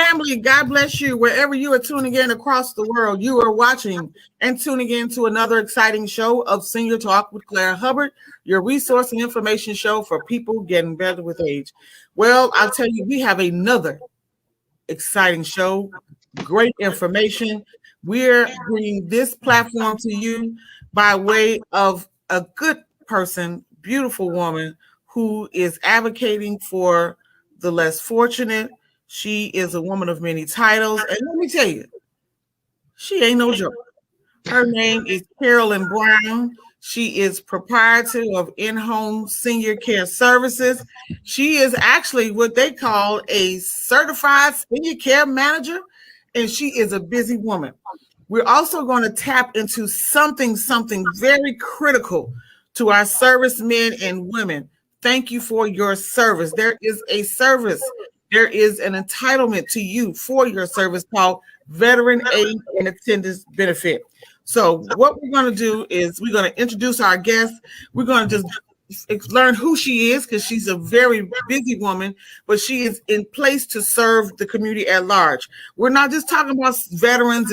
family, God bless you. Wherever you are tuning in across the world, you are watching and tuning in to another exciting show of Senior Talk with Claire Hubbard, your resource and information show for people getting better with age. Well, I'll tell you, we have another exciting show, great information. We're bringing this platform to you by way of a good person, beautiful woman who is advocating for the less fortunate. She is a woman of many titles. And let me tell you, she ain't no joke. Her name is Carolyn Brown. She is proprietor of In-Home Senior Care Services. She is actually what they call a certified senior care manager, and she is a busy woman. We're also going to tap into something very critical to our servicemen and women. Thank you for your service. There is a service. There is an entitlement to you for your service called Veteran Aid and Attendance Benefit. So what we're going to do is we're going to introduce our guest. We're going to just learn who she is because she's a very busy woman, but she is in place to serve the community at large. We're not just talking about veterans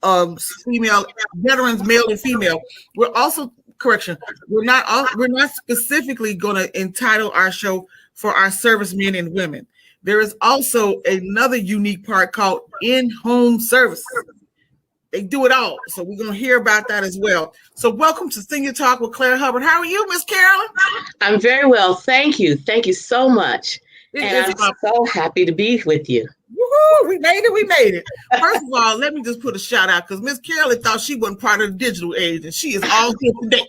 and female veterans, male and female. We're also we're not specifically going to entitle our show for our servicemen and women. There is also another unique part called in-home services. They do it all. So we're going to hear about that as well. So welcome to Senior Talk with Claire Hubbard. How are you, Miss Carolyn? I'm very well. Thank you. Thank you so much. And I'm so happy to be with you. Woohoo! We made it. First of all, let me just put a shout out because Miss Carolyn thought she wasn't part of the digital age, and she is all here today.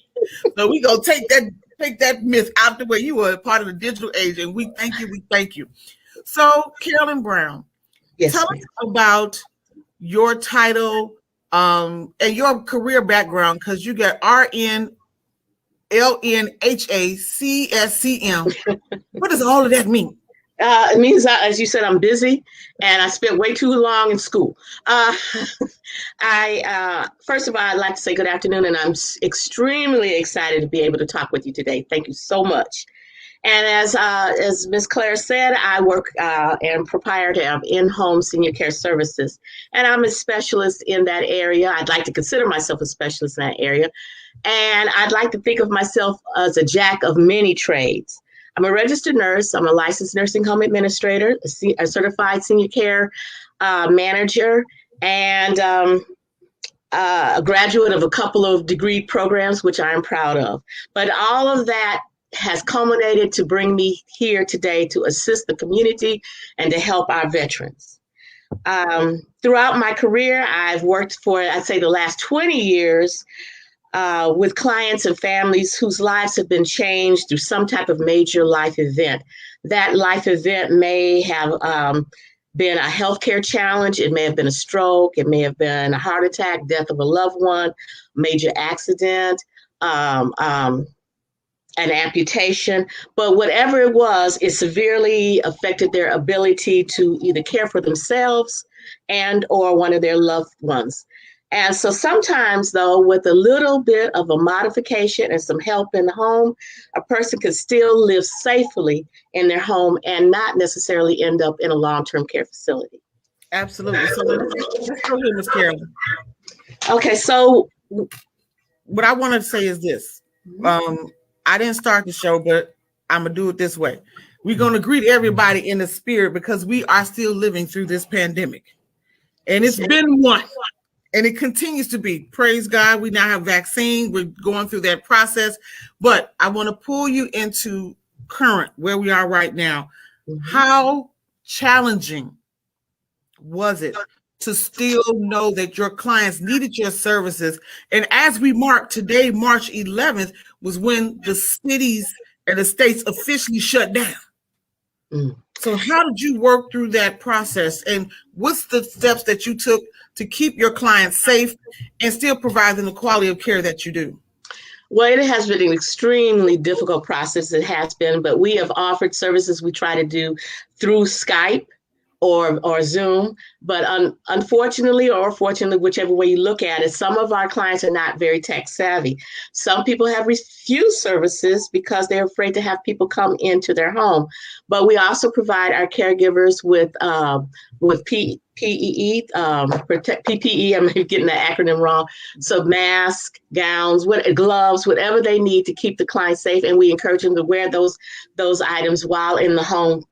So we're going to take that myth out the way. You are a part of the digital age, and we thank you. So, Carolyn Brown, yes, tell us about your title and your career background, because you got RN, LN, HA, CSCM. What does all of that mean? It means, as you said, I'm busy and I spent way too long in school. First of all, I'd like to say good afternoon, and I'm extremely excited to be able to talk with you today. Thank you so much. And as Ms. Claire said, I work and proprietor of In-Home Senior Care Services, and I'm a specialist in that area. I'd like to consider myself a specialist in that area, and I'd like to think of myself as a jack of many trades. I'm a registered nurse. I'm a licensed nursing home administrator, a certified senior care manager, and a graduate of a couple of degree programs, which I am proud of. But all of that has culminated to bring me here today to assist the community and to help our veterans. Throughout my career, I've worked for, I'd say, the last 20 years with clients and families whose lives have been changed through some type of major life event. That life event may have been a healthcare challenge. It may have been a stroke. It may have been a heart attack, death of a loved one, major accident, an amputation, but whatever it was, it severely affected their ability to either care for themselves and or one of their loved ones. And so sometimes, though, with a little bit of a modification and some help in the home, a person can still live safely in their home and not necessarily end up in a long-term care facility. Absolutely. So let's go ahead, Ms. Carolyn. Okay, so what I want to say is this. I didn't start the show, but I'm going to do it this way. We're going to greet everybody in the spirit because we are still living through this pandemic. And it's been one, and it continues to be. Praise God, we now have vaccine. We're going through that process. But I want to pull you into current, where we are right now. How challenging was it to still know that your clients needed your services? And as we mark today, March 11th, was when the cities and the states officially shut down. So how did you work through that process? And what's the steps that you took to keep your clients safe and still provide them the quality of care that you do? Well, it has been an extremely difficult process. It has been, but we have offered services we try to do through Skype or Zoom, but unfortunately or fortunately, whichever way you look at it, some of our clients are not very tech savvy. Some people have refused services because they're afraid to have people come into their home. But we also provide our caregivers with with PPE, protect PPE. I'm getting the acronym wrong. So masks, gowns, gloves, whatever they need to keep the client safe, and we encourage them to wear those items while in the home,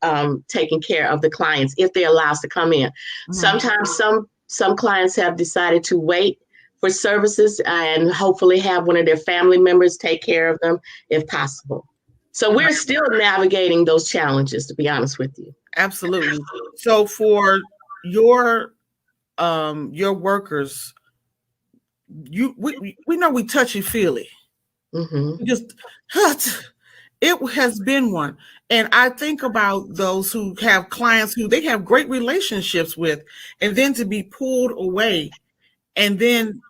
taking care of the clients if they're allowed to come in. Mm-hmm. Sometimes some clients have decided to wait for services and hopefully have one of their family members take care of them if possible. So we're still navigating those challenges, to be honest with you. Absolutely. So for your workers, we know we touchy-feely. Mm-hmm. It has been one. And I think about those who have clients who they have great relationships with, and then to be pulled away, and then,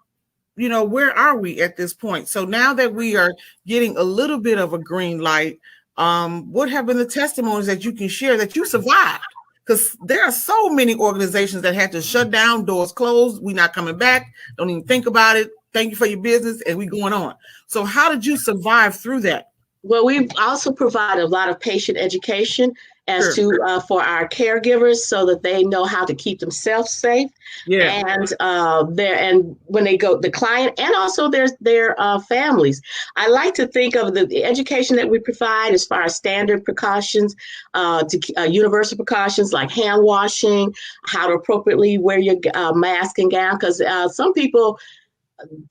where are we at this point? So now that we are getting a little bit of a green light, what have been the testimonies that you can share that you survived? Because there are so many organizations that had to shut down, doors closed, we're not coming back, don't even think about it, thank you for your business, and we going on. So how did you survive through that? Well, we also provide a lot of patient education as to for our caregivers, so that they know how to keep themselves safe. Yeah. And when they go, the client and also their families. I like to think of the education that we provide as far as standard precautions, to universal precautions like hand washing, how to appropriately wear your mask and gown, because some people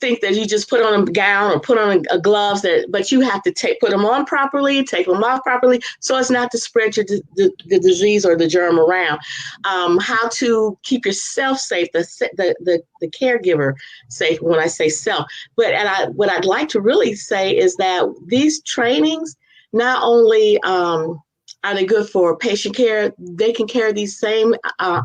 think that you just put on a gown or put on a gloves, but you have to put them on properly, take them off properly, so as not to spread the disease or the germ around. How to keep yourself safe, the caregiver safe. When I say self, what I'd like to really say is that these trainings not only are they good for patient care, they can carry these same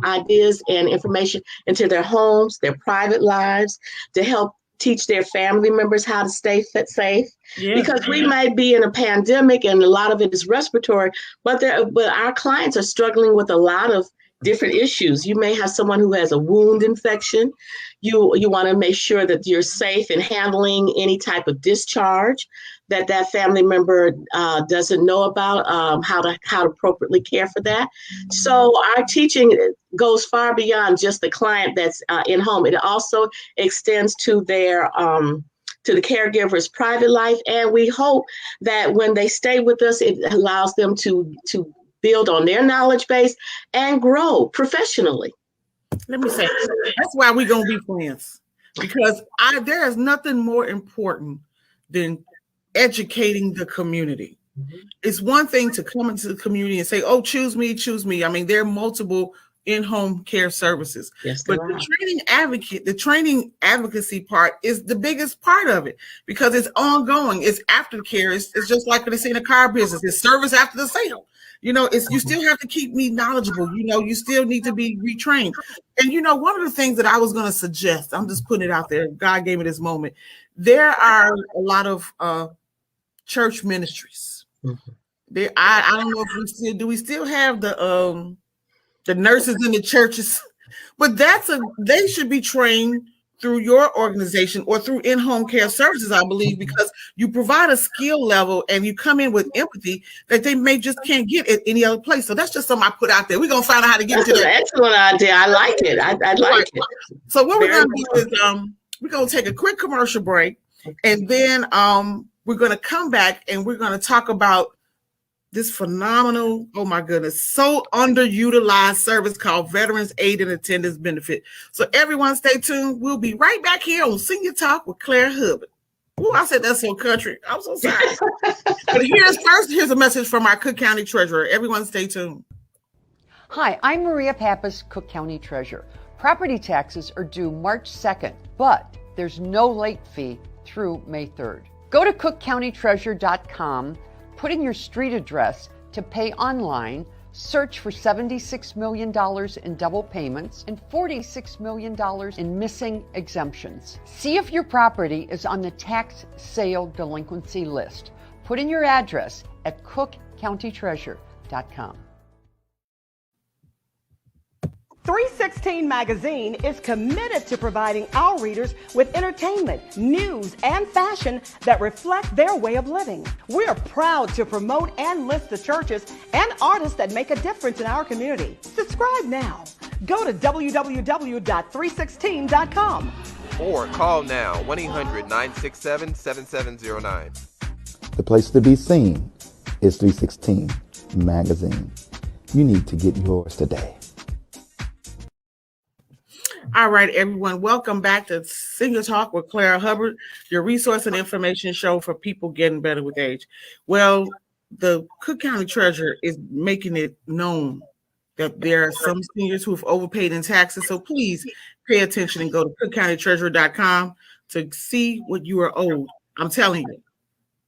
ideas and information into their homes, their private lives, to help teach their family members how to stay safe. Yeah. Because we might be in a pandemic and a lot of it is respiratory, but our clients are struggling with a lot of different issues. You may have someone who has a wound infection. You want to make sure that you're safe in handling any type of discharge that family member doesn't know about, how to appropriately care for that. So our teaching goes far beyond just the client that's in home. It also extends to their to the caregiver's private life, and we hope that when they stay with us, it allows them to build on their knowledge base and grow professionally. Let me say, that's why we're going to be friends, because there is nothing more important than educating the community. Mm-hmm. It's one thing to come into the community and say, oh, choose me. I mean, there are multiple in-home care services. Yes, but the training advocacy part is the biggest part of it, because it's ongoing. It's aftercare. It's just like they say in the car business. It's service after the sale. You still have to keep me knowledgeable. You still need to be retrained. And, one of the things that I was going to suggest, I'm just putting it out there. God gave me this moment. There are a lot of church ministries. Mm-hmm. I don't know if we still have the nurses in the churches, but they should be trained through your organization or through in-home care services, I believe, because you provide a skill level and you come in with empathy that they may just can't get at any other place. So that's just something I put out there. We're going to find out how to get to that. Excellent idea. I like it. I like it. So what we're going to do is we're going to take a quick commercial break, and then we're going to come back and we're going to talk about this phenomenal, oh my goodness, so underutilized service called Veterans Aid and Attendance Benefit. So everyone stay tuned. We'll be right back here on Senior Talk with Claire Hubbard. Oh, I said that's so country. I'm so sorry. But here's a message from our Cook County Treasurer. Everyone stay tuned. Hi, I'm Maria Pappas, Cook County Treasurer. Property taxes are due March 2nd, but there's no late fee through May 3rd. Go to cookcountytreasurer.com, put in your street address to pay online, search for $76 million in double payments and $46 million in missing exemptions. See if your property is on the tax sale delinquency list. Put in your address at cookcountytreasurer.com. 316 Magazine is committed to providing our readers with entertainment, news, and fashion that reflect their way of living. We are proud to promote and list the churches and artists that make a difference in our community. Subscribe now. Go to www.316.com. Or call now 1-800-967-7709. The place to be seen is 316 Magazine. You need to get yours today. All right, everyone. Welcome back to Senior Talk with Clara Hubbard, your resource and information show for people getting better with age. Well, the Cook County Treasurer is making it known that there are some seniors who have overpaid in taxes. So please pay attention and go to cookcountytreasurer.com to see what you are owed. I'm telling you,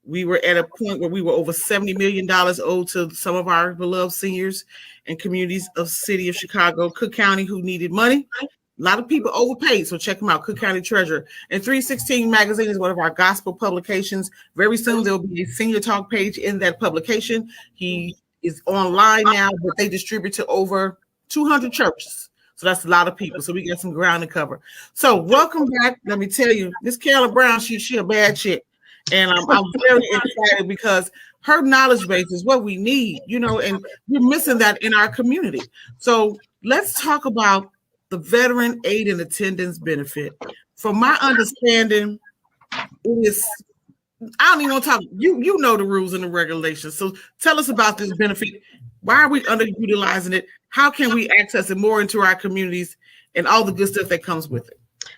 we were at a point where we were over $70 million owed to some of our beloved seniors and communities of city of Chicago, Cook County, who needed money. A lot of people overpaid, so check them out, Cook County Treasurer. And 316 Magazine is one of our gospel publications. Very soon there will be a Senior Talk page in that publication. He is online now, but they distribute to over 200 churches. So that's a lot of people. So we got some ground to cover. So welcome back. Let me tell you, Miss Carolyn Brown, she a bad chick. And I'm very excited because her knowledge base is what we need, and we're missing that in our community. So let's talk about the Veteran Aid and Attendance Benefit. From my understanding, it is, I don't even want to talk, you know the rules and the regulations. So tell us about this benefit. Why are we underutilizing it? How can we access it more into our communities and all the good stuff that comes with it?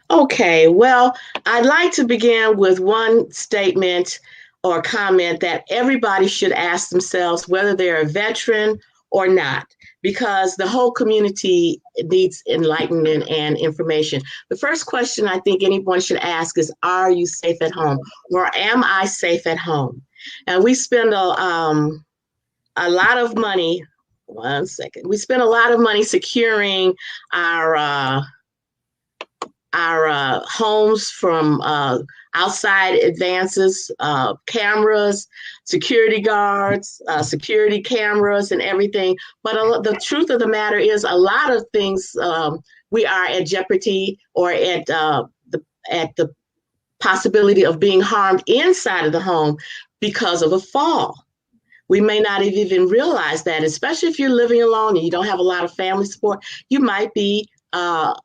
Okay, well, I'd like to begin with one statement or comment that everybody should ask themselves whether they're a veteran or not, because the whole community needs enlightenment and information. The first question I think anyone should ask is, are you safe at home, or am I safe at home? And we spend a lot of money. One second. We spend a lot of money securing our homes from outside advances, cameras, security guards, security cameras, and everything. But the truth of the matter is, a lot of things we are at jeopardy or at the possibility of being harmed inside of the home because of a fall. We may not have even realized that, especially if you're living alone and you don't have a lot of family support, you might be a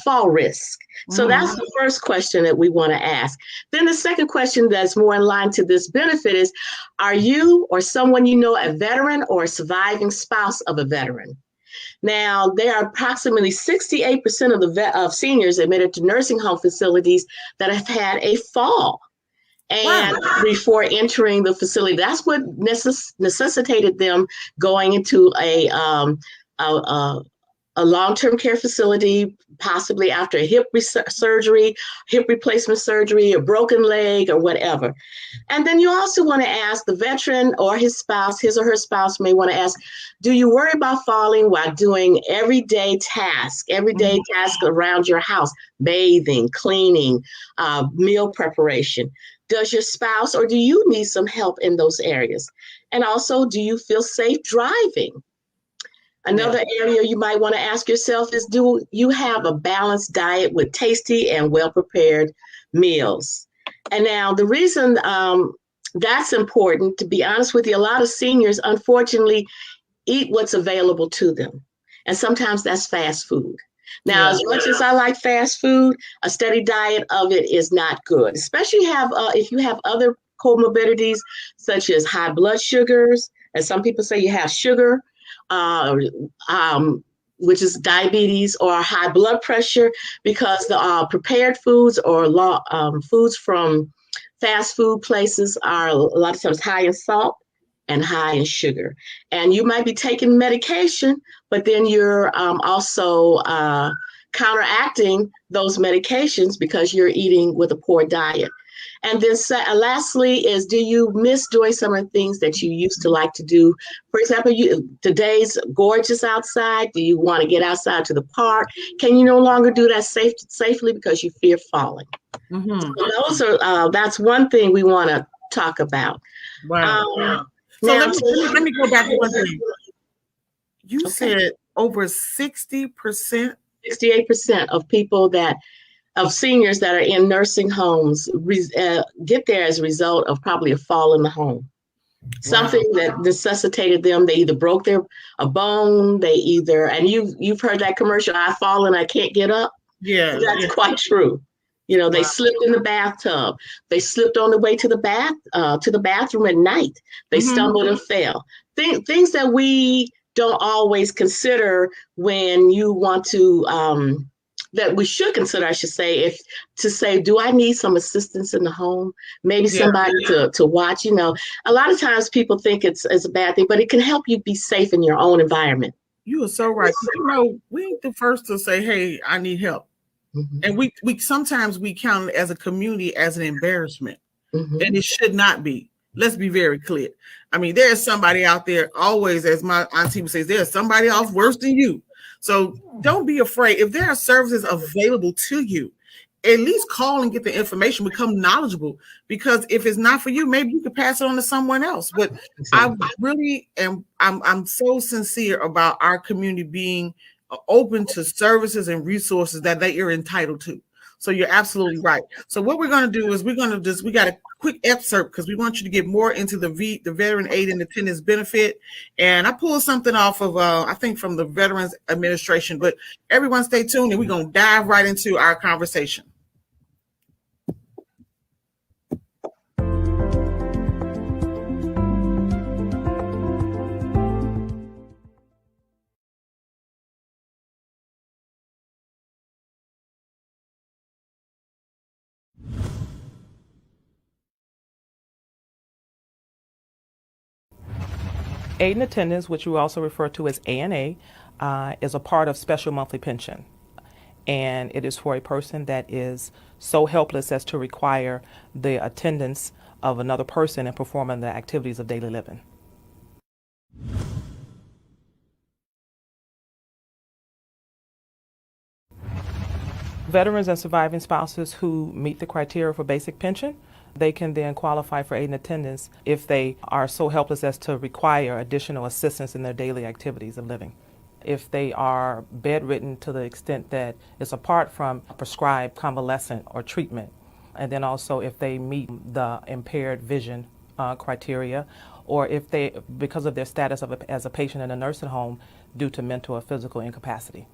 fall risk. So that's the first question that we want to ask. Then the second question that's more in line to this benefit is, are you or someone you know a veteran or a surviving spouse of a veteran? Now, there are approximately 68% of seniors admitted to nursing home facilities that have had a fall. And before entering the facility, that's what necessitated them going into a long-term care facility, possibly after a hip replacement surgery, a broken leg, or whatever. And then you also want to ask the veteran or his or her spouse may want to ask, do you worry about falling while doing everyday tasks around your house, bathing, cleaning, meal preparation? Does your spouse or do you need some help in those areas? And also, do you feel safe driving? Another area you might want to ask yourself is, do you have a balanced diet with tasty and well-prepared meals? And now the reason that's important, to be honest with you, a lot of seniors, unfortunately, eat what's available to them. And sometimes that's fast food. Now, as much as I like fast food, a steady diet of it is not good, especially if you have other comorbidities such as high blood sugars, and some people say you have sugar, which is diabetes, or high blood pressure, because the prepared foods or foods from fast food places are a lot of times high in salt and high in sugar. And you might be taking medication, but then you're also counteracting those medications because you're eating with a poor diet. And then lastly is, do you miss doing some of the things that you used to like to do? For example, today's gorgeous outside. Do you want to get outside to the park? Can you no longer do that safely because you fear falling? So that's one thing we want to talk about. Wow. So let me go back to one thing. You said over 60%? 68% of people of seniors that are in nursing homes get there as a result of probably a fall in the home. Something that necessitated them. They either broke a bone, and you've heard that commercial, I fall and I can't get up. Yeah. That's quite true. They slipped in the bathtub. They slipped on the way to the bathroom at night. They stumbled and fell. Things that we don't always consider when you want to, that we should consider, I should say, do I need some assistance in the home? Maybe somebody to watch. A lot of times people think it's a bad thing, but it can help you be safe in your own environment. You are so right. We ain't the first to say, hey, I need help. And we sometimes we count it as a community as an embarrassment. And it should not be. Let's be very clear. I mean, there's somebody out there always, as my auntie would say, there's somebody else worse than you. So don't be afraid. If there are services available to you, at least call and get the information, become knowledgeable, because if it's not for you, maybe you could pass it on to someone else. But I really am, I'm so sincere about our community being open to services and resources that they are entitled to. So you're absolutely right. So what we're going to do is we got a quick excerpt because we want you to get more into the Veteran Aid and Attendance Benefit. And I pulled something off of, I think from the Veterans Administration, but everyone stay tuned and we're going to dive right into our conversation. Aid and attendance, which we also refer to as ANA, is a part of special monthly pension. And it is for a person that is so helpless as to require the attendance of another person in performing the activities of daily living. Veterans and surviving spouses who meet the criteria for basic pension, they can then qualify for aid and attendance if they are so helpless as to require additional assistance in their daily activities of living. If they are bedridden to the extent that it's apart from prescribed convalescent or treatment, and then also if they meet the impaired vision criteria, or if they, because of their status as a patient in a nursing home due to mental or physical incapacity.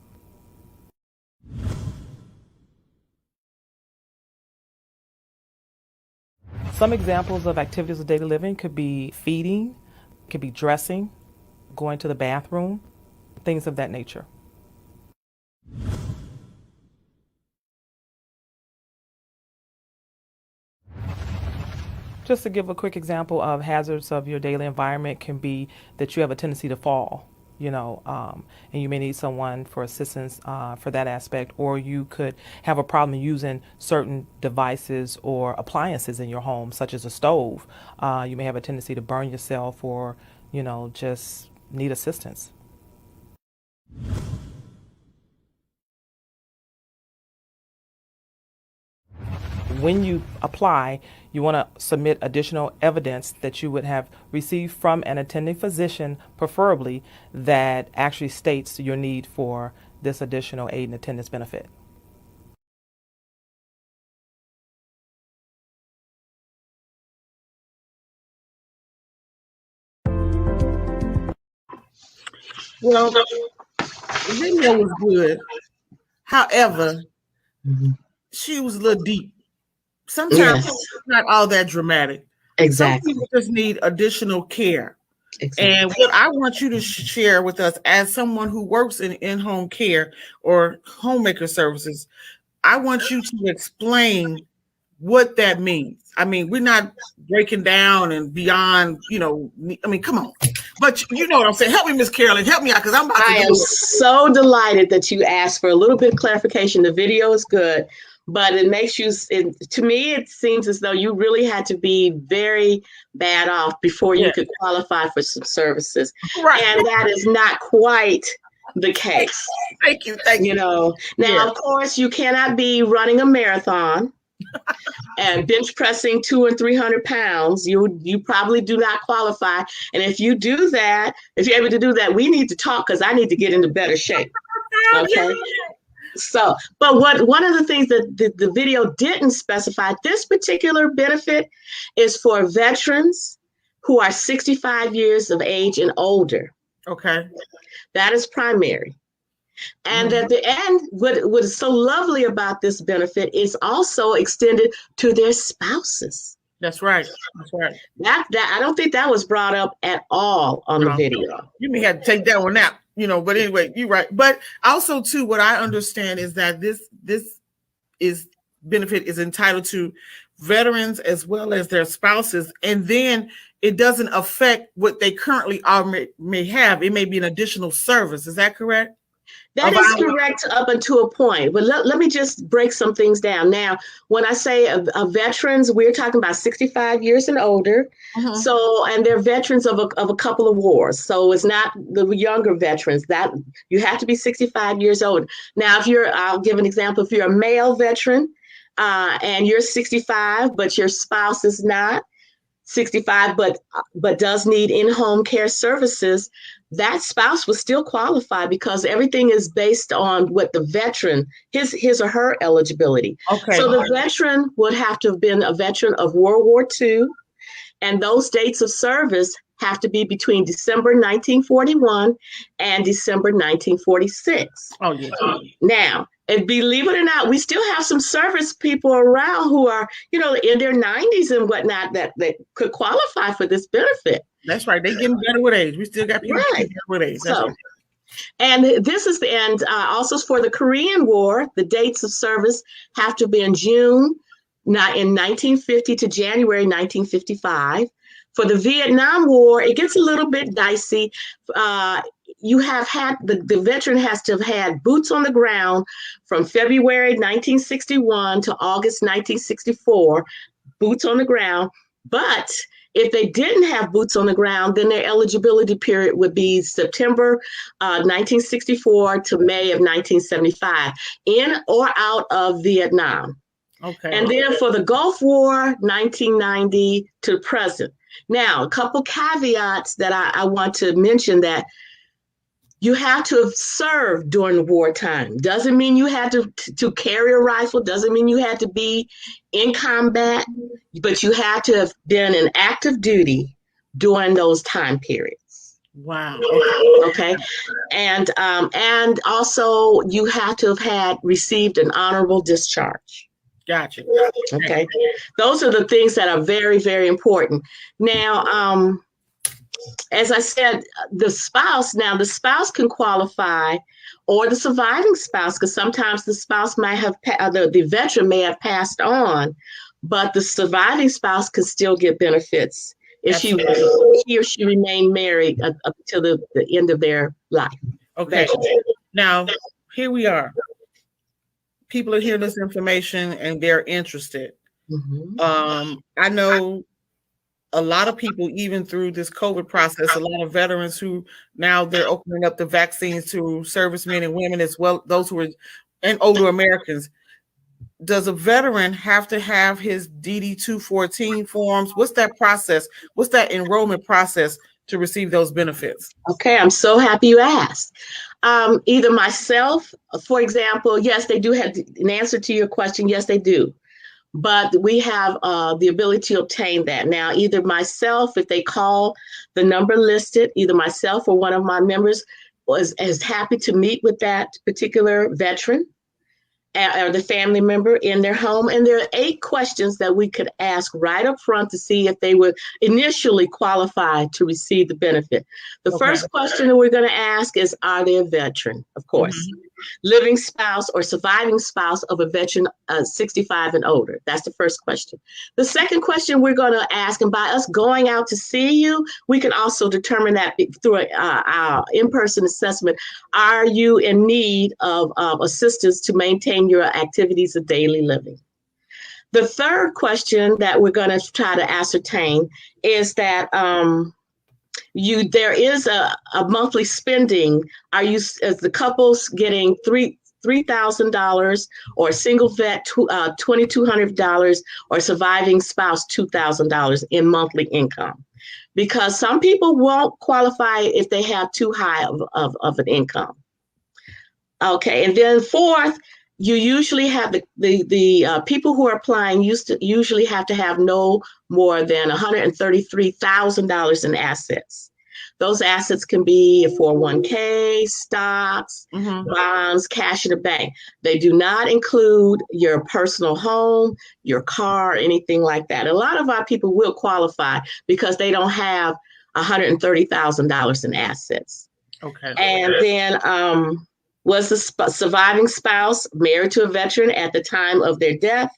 Some examples of activities of daily living could be feeding, could be dressing, going to the bathroom, things of that nature. Just to give a quick example of hazards of your daily environment can be that you have a tendency to fall, and you may need someone for assistance for that aspect, or you could have a problem using certain devices or appliances in your home, such as a stove. You may have a tendency to burn yourself or, just need assistance. When you apply, you want to submit additional evidence that you would have received from an attending physician, preferably, that actually states your need for this additional aid and attendance benefit. Well, the video was good. However, she was a little deep. Sometimes it's not all that dramatic. Exactly. Some people just need additional care. Exactly. And what I want you to share with us as someone who works in in-home care or homemaker services, I want you to explain what that means. I mean, we're not breaking down and beyond, come on. But you know what I'm saying? Help me, Miss Carolyn. Help me out because I'm about to I am so delighted that you asked for a little bit of clarification. The video is good, but it makes you, to me, it seems as though you really had to be very bad off before you could qualify for some services. Right. And that is not quite the case. Thank you. Now, of course, you cannot be running a marathon and bench pressing 200 and 300 pounds. You probably do not qualify. And if you do that, if you're able to do that, we need to talk because I need to get into better shape. Okay. So, but one of the things that the video didn't specify, this particular benefit is for veterans who are 65 years of age and older. Okay. That is primary. And at the end, what is so lovely about this benefit is also extended to their spouses. That's right. That's right. That I don't think that was brought up at all on the video. You may have to take that one out, but anyway, you're right. But also too, what I understand is that this benefit is entitled to veterans as well as their spouses, and then it doesn't affect what they currently may have. It may be an additional service. Is that correct? That is correct up until a point. But let me just break some things down. Now, when I say veterans, we're talking about 65 years and older. So, and they're veterans of a couple of wars. So it's not the younger veterans. That you have to be 65 years old. Now, I'll give an example. If you're a male veteran and you're 65, but your spouse is not 65, but does need in-home care services, that spouse will still qualify because everything is based on what the veteran, his or her eligibility. Okay. So the veteran would have to have been a veteran of World War II, and those dates of service have to be between December 1941 and December 1946. Oh, yeah. Now, and believe it or not, we still have some service people around who are, in their 90s and whatnot that could qualify for this benefit. That's right. They're getting better with age. We still got people getting better with age. So, and this is the end. Also, for the Korean War, the dates of service have to be in June, not in 1950 to January 1955. For the Vietnam War, it gets a little bit dicey. You have had the veteran has to have had boots on the ground from February 1961 to August 1964, boots on the ground. But if they didn't have boots on the ground, then their eligibility period would be September 1964 to May of 1975, in or out of Vietnam. Okay. And then for the Gulf War, 1990 to present. Now, a couple caveats that I want to mention: that you have to have served during the wartime. Doesn't mean you had to carry a rifle. Doesn't mean you had to be in combat, but you had to have been in active duty during those time periods. Wow. Okay. And also you have to have received an honorable discharge. Gotcha. Okay. Those are the things that are very, very important. Now, as I said, the spouse can qualify, or the surviving spouse, because sometimes the spouse might have, the veteran may have passed on, but the surviving spouse can still get benefits if he or she remained married up until the end of their life. Okay. Now, here we are. People are hearing this information and they're interested. I know a lot of people, even through this COVID process, a lot of veterans who now they're opening up the vaccines to servicemen and women as well, those who are and older Americans. Does a veteran have to have his DD 214 forms? What's that process? What's that enrollment process to receive those benefits? Okay, I'm so happy you asked. Either myself, for example, yes, they do have an answer to your question. Yes, they do. But we have the ability to obtain that. Now, either myself, if they call the number listed, either myself or one of my members is happy to meet with that particular veteran or the family member in their home. And there are 8 questions that we could ask right up front to see if they would initially qualify to receive the benefit. The first question that we're going to ask is, are they a veteran? Of course. Living spouse or surviving spouse of a veteran 65 and older. That's the first question. The second question we're going to ask, and by us going out to see you, we can also determine that through our in-person assessment. Are you in need of assistance to maintain your activities of daily living? The third question that we're going to try to ascertain is that there is a monthly spending. Are you, as the couples, getting $3,000, or single vet $2,200, or surviving spouse $2,000 in monthly income? Because some people won't qualify if they have too high of an income. Okay, and then fourth, you usually have the people who are applying usually have to have no more than $133,000 in assets. Those assets can be a 401k, stocks, bonds, cash in the bank. They do not include your personal home, your car, anything like that. A lot of our people will qualify because they don't have $130,000 in assets. Okay. And then was the surviving spouse married to a veteran at the time of their death?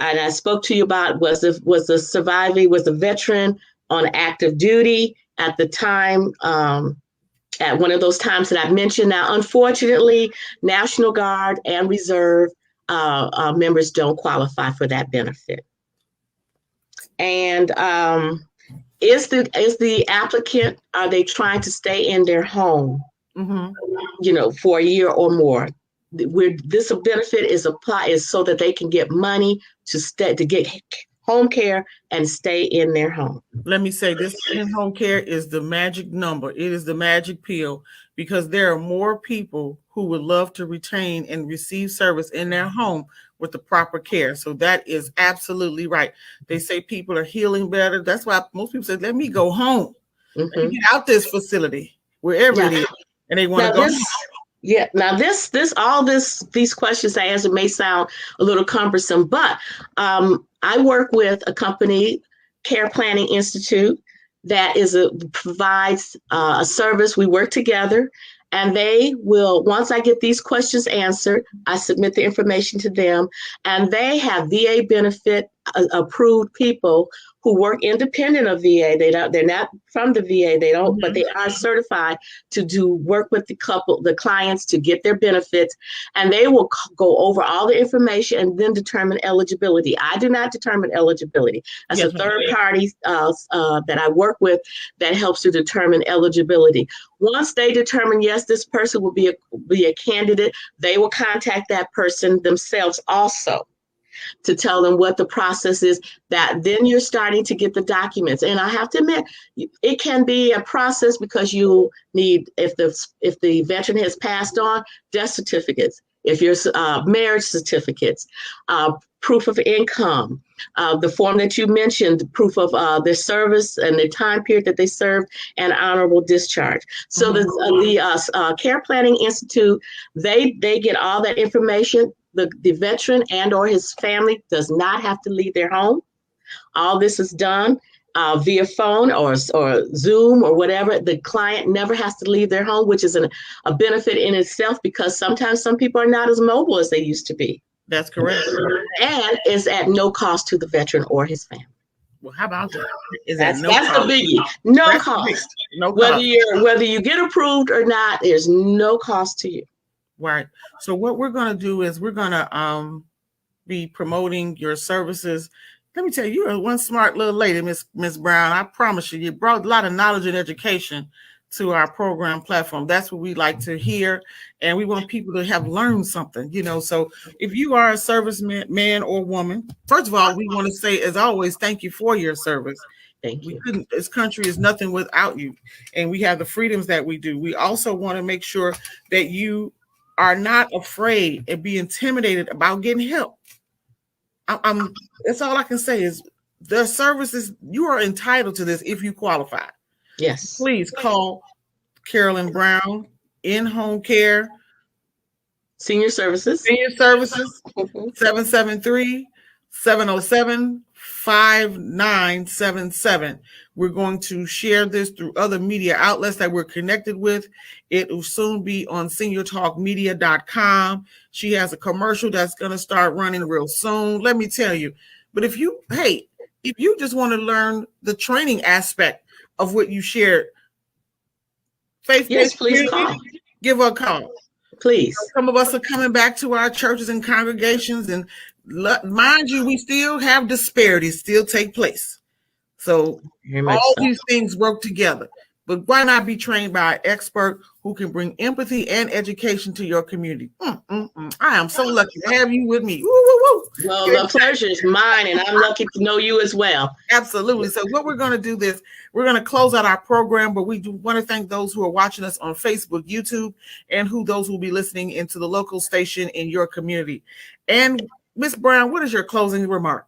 And I spoke to you about was the veteran on active duty at the time, at one of those times that I mentioned. Now, unfortunately, National Guard and Reserve members don't qualify for that benefit. And is the applicant, are they trying to stay in their home, for a year or more? Where this benefit is so that they can get money to get home care and stay in their home. Let me say this: in-home care is the magic number. It is the magic pill, because there are more people who would love to retain and receive service in their home with the proper care. So that is absolutely right. They say people are healing better. That's why most people say, let me go home. Let me get out this facility, wherever it is, and they want to go home. Yeah. Now, these questions I answered may sound a little cumbersome, but I work with a company, Care Planning Institute, that provides a service. We work together, and they will, once I get these questions answered, I submit the information to them, and they have VA benefit approved people who work independent of VA. They're not from the VA. They don't, but they are certified to work with the clients to get their benefits, and they will go over all the information and then determine eligibility. I do not determine eligibility. That's a third party that I work with that helps to determine eligibility. Once they determine, yes, this person will be a candidate, they will contact that person themselves also to tell them what the process is. That then you're starting to get the documents. And I have to admit, it can be a process because you need, if the veteran has passed on, death certificates, if you're marriage certificates, proof of income, the form that you mentioned, proof of their service and the time period that they served, and honorable discharge. So the Care Planning Institute, they get all that information. The veteran and or his family does not have to leave their home. All this is done via phone or Zoom or whatever. The client never has to leave their home, which is a benefit in itself, because sometimes some people are not as mobile as they used to be. That's correct. And is at no cost to the veteran or his family. Well, how about that? That's the biggie. No cost. No cost. Whether you get approved or not, there's no cost to you. Right. So what we're going to do is we're going to be promoting your services. Let me tell you, you're one smart little lady, Miss Brown. I promise you, you brought a lot of knowledge and education to our program platform. That's what we like to hear. And we want people to have learned something, So if you are a serviceman, man or woman, first of all, we want to say, as always, thank you for your service. Thank you. This country is nothing without you. And we have the freedoms that we do. We also want to make sure that you are not afraid and be intimidated about getting help. That's all I can say is the services, you are entitled to this if you qualify. Yes. Please call Carolyn Brown, in-home care. Senior Services. 773-707-5977. We're going to share this through other media outlets that we're connected with. It will soon be on seniortalkmedia.com. She has a commercial that's going to start running real soon. Let me tell you. But if you just want to learn the training aspect of what you shared, yes, please call. Give her a call. Please. Some of us are coming back to our churches and congregations, and mind you, we still have disparities still take place. So all these things work together. But why not be trained by an expert who can bring empathy and education to your community? I am so lucky to have you with me. Woo, woo, woo. Well, the pleasure is mine, and I'm lucky to know you as well. Absolutely. So what we're going to do this, we're going to close out our program, but we do want to thank those who are watching us on Facebook, YouTube, and those who will be listening into the local station in your community. And Ms. Brown, what is your closing remark?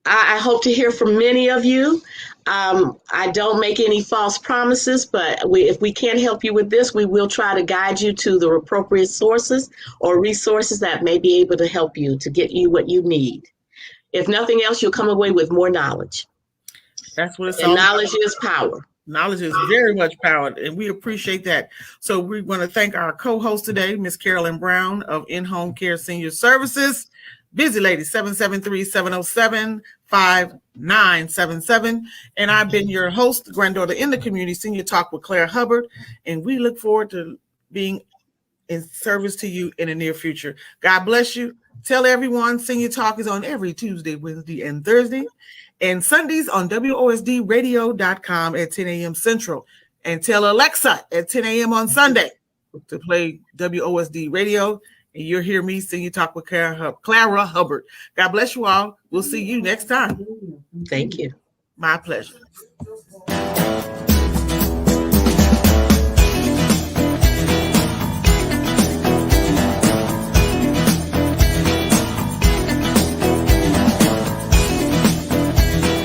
I hope to hear from many of you. I don't make any false promises, but if we can't help you with this, we will try to guide you to the appropriate sources or resources that may be able to help you to get you what you need. If nothing else, you'll come away with more knowledge. That's what it's and all knowledge about. is power. Knowledge is very much power, and we appreciate that. So we want to thank our co-host today, Ms. Carolyn Brown of In-Home Care Senior Services. Busy Lady, 773-707-5977. And I've been your host, the granddaughter in the community, Senior Talk with Claire Hubbard. And we look forward to being in service to you in the near future. God bless you. Tell everyone Senior Talk is on every Tuesday, Wednesday, and Thursday. And Sundays on WOSDradio.com at 10 a.m. Central. And tell Alexa at 10 a.m. on Sunday to play WOSD Radio. And you'll hear me Senior Talk with Clara Hubbard. God bless you all. We'll see you next time. Thank you. My pleasure.